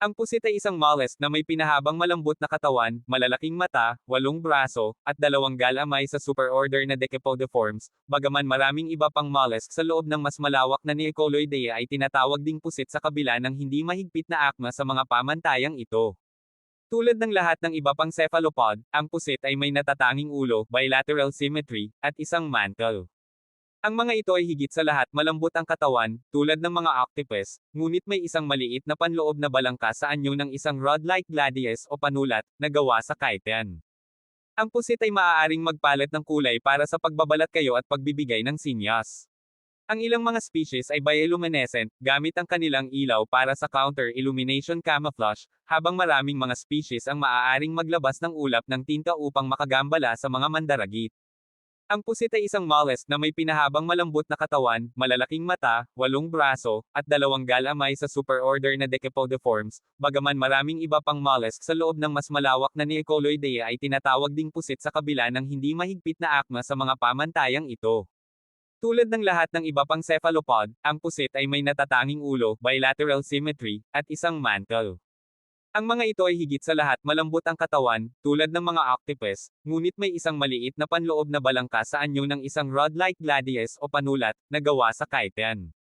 Ang pusit ay isang mollusk na may pinahabang malambot na katawan, malalaking mata, 8 braso, at 2 galamay sa superorder na Decapodiformes, bagaman maraming iba pang mollusk sa loob ng mas malawak na Nicooloidea ay tinatawag ding pusit sa kabila ng hindi mahigpit na akma sa mga pamantayang ito. Tulad ng lahat ng iba pang cephalopod, ang pusit ay may natatanging ulo, bilateral symmetry, at isang mantle. Ang mga ito ay higit sa lahat malambot ang katawan, tulad ng mga octopus, ngunit may isang maliit na panloob na balangka sa anyo ng isang rod-like gladius o panulat, na gawa sa chitin. Ang pusit ay maaaring magpalit ng kulay para sa pagbabalat kayo at pagbibigay ng sinyas. Ang ilang mga species ay bioluminescent, gamit ang kanilang ilaw para sa counter-illumination camouflage, habang maraming mga species ang maaaring maglabas ng ulap ng tinta upang makagambala sa mga mandaragit. Ang pusit ay isang mollusk na may pinahabang malambot na katawan, malalaking mata, 8 braso, at 2 galamay sa superorder na Decapodiformes, bagaman maraming iba pang mollusk sa loob ng mas malawak na Nicooloidea ay tinatawag ding pusit sa kabila ng hindi mahigpit na akma sa mga pamantayang ito. Tulad ng lahat ng iba pang cephalopod, ang pusit ay may natatanging ulo, bilateral symmetry, at isang mantle. Ang mga ito ay higit sa lahat malambot ang katawan, tulad ng mga octopus, ngunit may isang maliit na panloob na balangka sa anyo ng isang rod-like gladius o panulat, na gawa sa chitin.